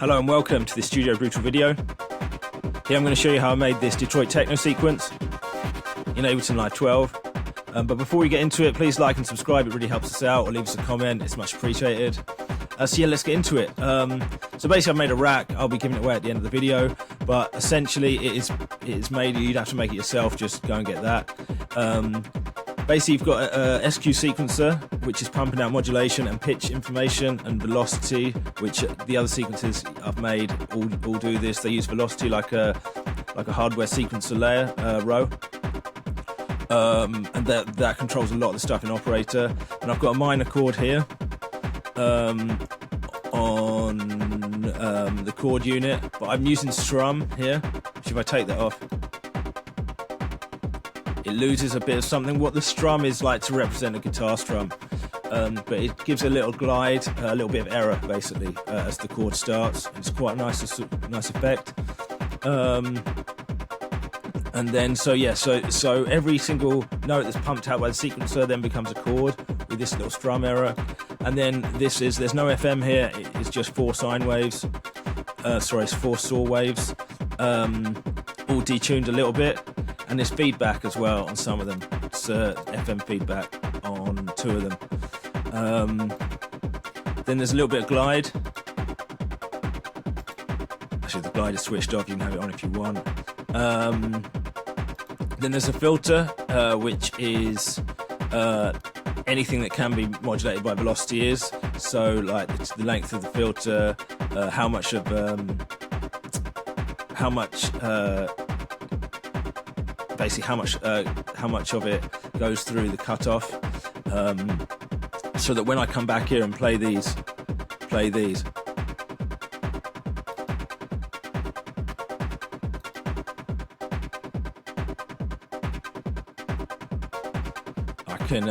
Hello and welcome to this Studio Brutal video. Here I'm going to show you how I made this Detroit Techno sequence in Ableton Live 12. But before we get into it, please like and subscribe, it really helps us out, or leave us a comment, it's much appreciated. So yeah, let's get into it. So basically I've made a rack, I'll be giving it away at the end of the video, but essentially it is made, you'd have to make it yourself, just go and get that. Basically you've got a SQ sequencer, which is pumping out modulation and pitch information and velocity, which the other sequences I've made all do this. They use velocity like a hardware sequencer layer row. And that controls a lot of the stuff in Operator. And I've got a minor chord here on the chord unit, but I'm using strum here, which if I take that off, it loses a bit of something. What the strum is like to represent a guitar strum, but it gives a little glide, a little bit of error basically as the chord starts. It's quite a nice effect. And then so every single note that's pumped out by the sequencer then becomes a chord with this little strum error. And then there's no FM here, it's just four sine waves, it's four saw waves, all detuned a little bit. And there's feedback as well on some of them. It's FM feedback on two of them. Then there's a little bit of glide. Actually, the glide is switched off, you can have it on if you want. Then there's a filter, which is anything that can be modulated by velocity is. So like the length of the filter, how much of it goes through the cutoff, so that when I come back here and play these,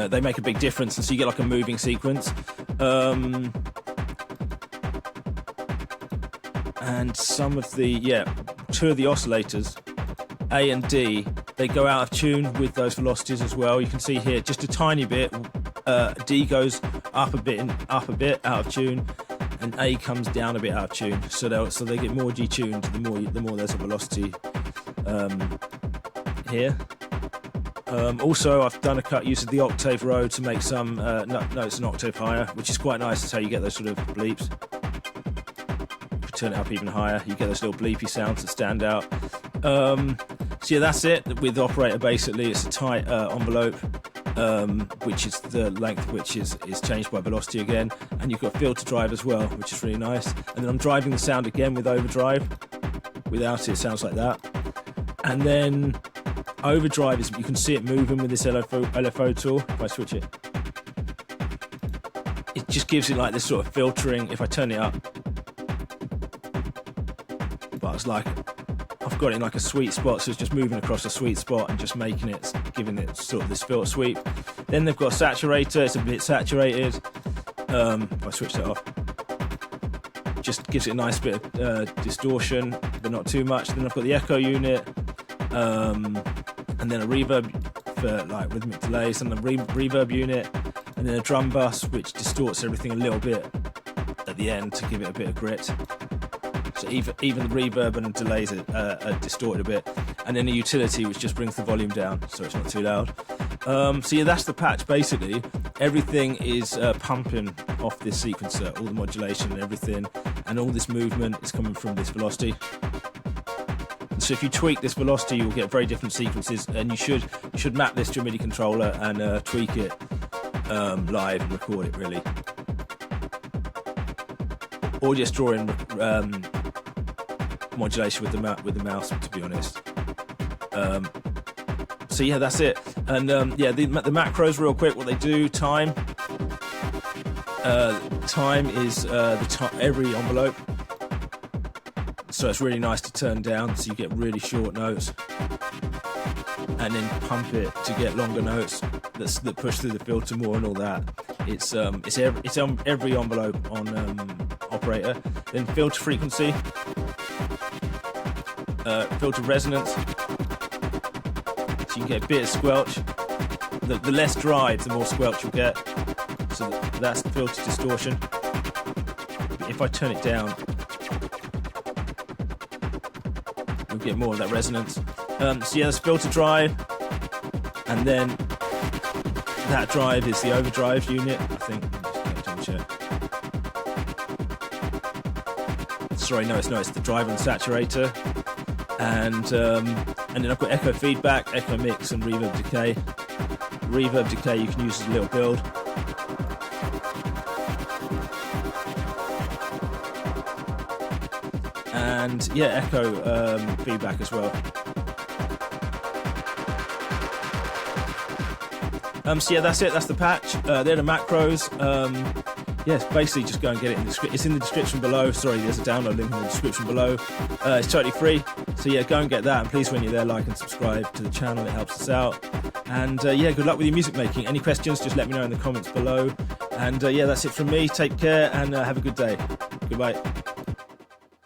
they make a big difference, and so you get like a moving sequence. And some of the two of the oscillators, A and D, they go out of tune with those velocities as well. You can see here just a tiny bit. D goes up a bit out of tune, and A comes down a bit out of tune. So they get more detuned the more there's a velocity here. Also, I've done a cut use of the octave row to make some notes an octave higher, which is quite nice. That's how you get those sort of bleeps. If you turn it up even higher, you get those little bleepy sounds that stand out. So yeah, that's it. With Operator, basically, it's a tight envelope, which is the length which is changed by velocity again, and you've got filter drive as well, which is really nice. And then I'm driving the sound again with overdrive. Without it sounds like that. And then overdrive is, you can see it moving with this LFO tool. If I switch it, it just gives it like this sort of filtering. If I turn it up, but it's like I've got it in like a sweet spot, so it's just moving across a sweet spot and just making it, giving it sort of this filter sweep. Then they've got a saturator, it's a bit saturated. If I switch that off, just gives it a nice bit of distortion, but not too much. Then I've got the echo unit, and then a reverb for like rhythmic delays, and a reverb unit, and then a drum bus which distorts everything a little bit at the end to give it a bit of grit. So even the reverb and delays are distorted a bit, and then a utility which just brings the volume down so it's not too loud. So yeah, that's the patch basically. Everything is pumping off this sequencer, all the modulation and everything, and all this movement is coming from this velocity. So if you tweak this velocity, you'll get very different sequences, and you should map this to a MIDI controller and tweak it live and record it really, or just draw in modulation with the mouse, to be honest. So yeah, that's it. And the macros real quick, what they do: time. Time is every envelope. So it's really nice to turn down, so you get really short notes, and then pump it to get longer notes that push through the filter more and all that. It's on every envelope on Operator. Then filter frequency, filter resonance, so you can get a bit of squelch. The less drive, the more squelch you'll get. So that's filter distortion. If I turn it down, get more of that resonance. So yeah, there's filter drive, and then that drive is the overdrive unit, I think. Just check. Sorry, no, it's the drive and saturator, and then I've got echo feedback, echo mix, and reverb decay. Reverb decay you can use as a little build. And yeah, echo feedback as well. So yeah, that's it. That's the patch. They're the macros. Yes, basically just go and get it in the description. It's in the description below. Sorry, there's a download link in the description below. It's totally free. So yeah, go and get that. And please, when you're there, like and subscribe to the channel. It helps us out. And yeah, good luck with your music making. Any questions, just let me know in the comments below. And yeah, that's it from me. Take care and have a good day. Goodbye.